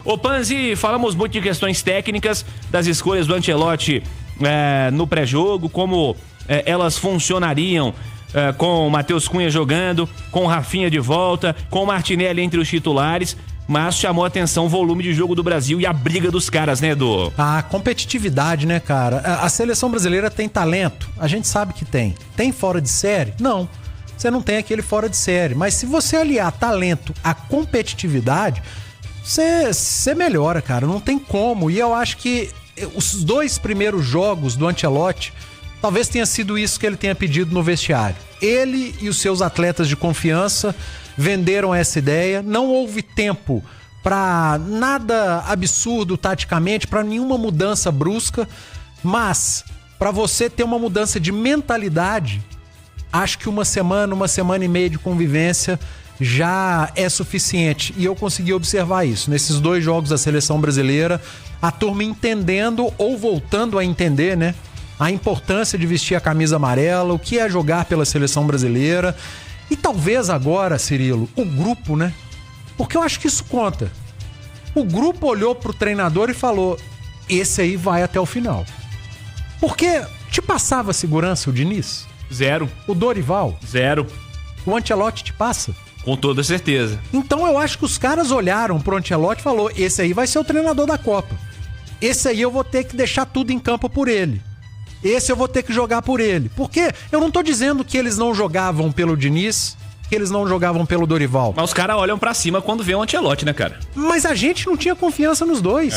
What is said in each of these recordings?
Ô Panzi, falamos muito de questões técnicas, das escolhas do Ancelotti no pré-jogo, como elas funcionariam com o Matheus Cunha jogando, com o Rafinha de volta, com o Martinelli entre os titulares, mas chamou a atenção o volume de jogo do Brasil e a briga dos caras, né, Edu? A competitividade, né, cara? A seleção brasileira tem talento, a gente sabe que tem. Tem fora de série? Não. Você não tem aquele fora de série. Mas se você aliar talento à competitividade, você melhora, cara. Não tem como. E eu acho que os 2 primeiros jogos do Ancelotti, talvez tenha sido isso que ele tenha pedido no vestiário. Ele e os seus atletas de confiança venderam essa ideia. Não houve tempo para nada absurdo taticamente, para nenhuma mudança brusca. Mas, para você ter uma mudança de mentalidade, acho que uma semana e meia de convivência já é suficiente. E eu consegui observar isso nesses 2 jogos da seleção brasileira. A turma entendendo ou voltando a entender, né? A importância de vestir a camisa amarela, o que é jogar pela seleção brasileira. E talvez agora, Cirilo, o grupo, né? Porque eu acho que isso conta. O grupo olhou pro treinador e falou: esse aí vai até o final. Porque te passava segurança o Diniz? 0. O Dorival? 0. O Ancelotti te passa? Com toda certeza. Então eu acho que os caras olharam pro Ancelotti e falou: esse aí vai ser o treinador da Copa. Esse aí eu vou ter que deixar tudo em campo por ele. Esse eu vou ter que jogar por ele. Porque eu não tô dizendo que eles não jogavam pelo Diniz, que eles não jogavam pelo Dorival. Mas os caras olham pra cima quando vê o Ancelotti, né, cara? Mas a gente não tinha confiança nos dois.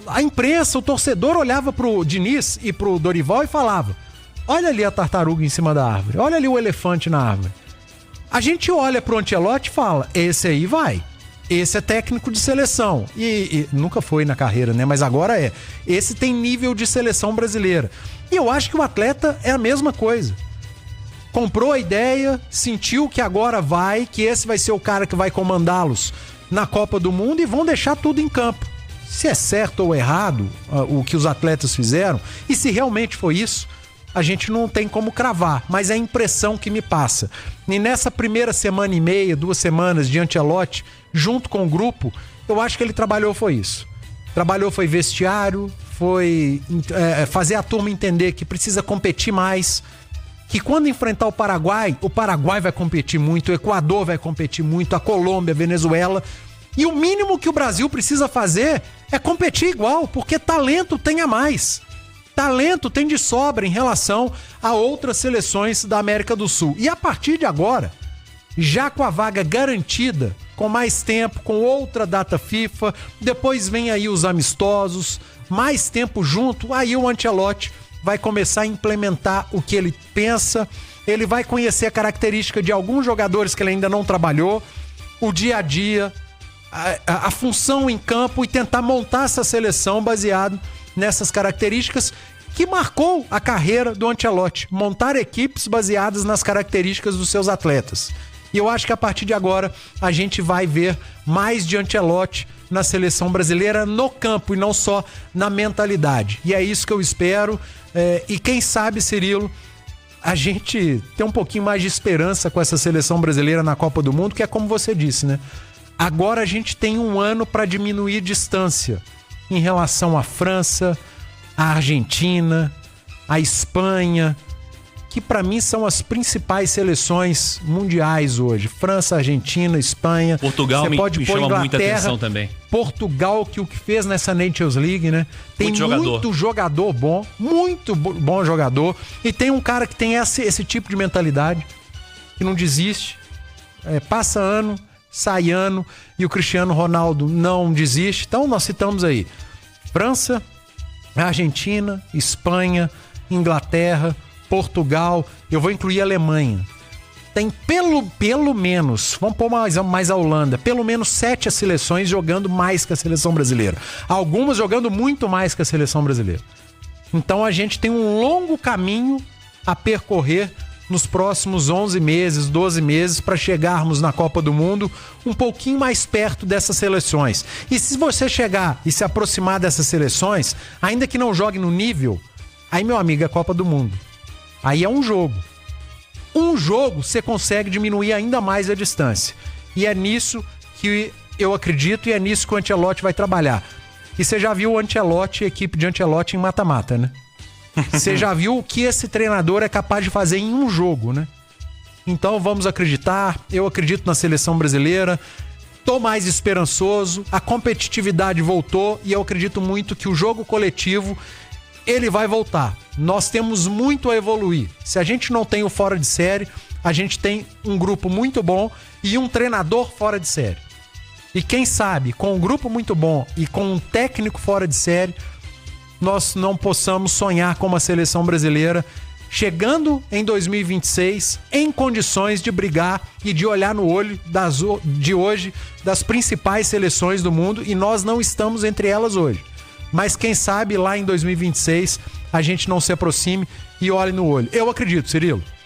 A imprensa, o torcedor olhava pro Diniz e pro Dorival e falava: olha ali a tartaruga em cima da árvore, olha ali o elefante na árvore. A gente olha pro Ancelotti e fala: esse aí vai. Esse é técnico de seleção. E nunca foi na carreira, né? Mas agora é. Esse tem nível de seleção brasileira. E eu acho que o atleta é a mesma coisa. Comprou a ideia, sentiu que agora vai, que esse vai ser o cara que vai comandá-los na Copa do Mundo e vão deixar tudo em campo. Se é certo ou errado o que os atletas fizeram, e se realmente foi isso, a gente não tem como cravar, mas é a impressão que me passa. E nessa primeira semana e meia, 2 semanas de Ancelotti, junto com o grupo, eu acho que ele trabalhou foi isso. Trabalhou foi vestiário, foi fazer a turma entender que precisa competir mais, que quando enfrentar o Paraguai vai competir muito, o Equador vai competir muito, a Colômbia, a Venezuela, e o mínimo que o Brasil precisa fazer é competir igual, porque talento tem a mais. Talento tem de sobra em relação a outras seleções da América do Sul. E a partir de agora, já com a vaga garantida, com mais tempo, com outra data FIFA, depois vem aí os amistosos, mais tempo junto, aí o Ancelotti vai começar a implementar o que ele pensa, ele vai conhecer a característica de alguns jogadores que ele ainda não trabalhou, o dia a dia, a função em campo e tentar montar essa seleção baseado nessas características que marcou a carreira do Ancelotti, montar equipes baseadas nas características dos seus atletas. E eu acho que a partir de agora a gente vai ver mais de Ancelotti na seleção brasileira no campo e não só na mentalidade. E é isso que eu espero. E quem sabe, Cirilo, a gente tem um pouquinho mais de esperança com essa seleção brasileira na Copa do Mundo, que é como você disse, né? Agora a gente tem um ano para diminuir distância em relação à França, à Argentina, à Espanha, que para mim são as principais seleções mundiais hoje. França, Argentina, Espanha. Portugal me chama muita atenção também. Portugal, que o que fez nessa Nations League, né? Tem muito jogador bom, muito bom jogador. E tem um cara que tem esse tipo de mentalidade, que não desiste. Passa ano, sai ano, e o Cristiano Ronaldo não desiste. Então nós citamos aí França, Argentina, Espanha, Inglaterra, Portugal, eu vou incluir a Alemanha. Tem pelo menos, vamos pôr mais a Holanda, pelo menos 7 seleções jogando mais que a seleção brasileira. Algumas jogando muito mais que a seleção brasileira. Então a gente tem um longo caminho a percorrer nos próximos 11 meses, 12 meses, para chegarmos na Copa do Mundo um pouquinho mais perto dessas seleções. E se você chegar e se aproximar dessas seleções, ainda que não jogue no nível, aí, meu amigo, é Copa do Mundo. Aí é um jogo. Um jogo você consegue diminuir ainda mais a distância. E é nisso que eu acredito, e é nisso que o Ancelotti vai trabalhar. E você já viu o Ancelotti, a equipe de Ancelotti em mata-mata, né? Você já viu o que esse treinador é capaz de fazer em um jogo, né? Então vamos acreditar, eu acredito na seleção brasileira, tô mais esperançoso, a competitividade voltou e eu acredito muito que o jogo coletivo, ele vai voltar. Nós temos muito a evoluir. Se a gente não tem o fora de série, a gente tem um grupo muito bom e um treinador fora de série. E quem sabe, com um grupo muito bom e com um técnico fora de série, nós não possamos sonhar com uma seleção brasileira chegando em 2026 em condições de brigar e de olhar no olho de hoje das principais seleções do mundo, e nós não estamos entre elas hoje. Mas quem sabe lá em 2026 a gente não se aproxime e olhe no olho. Eu acredito, Cirilo.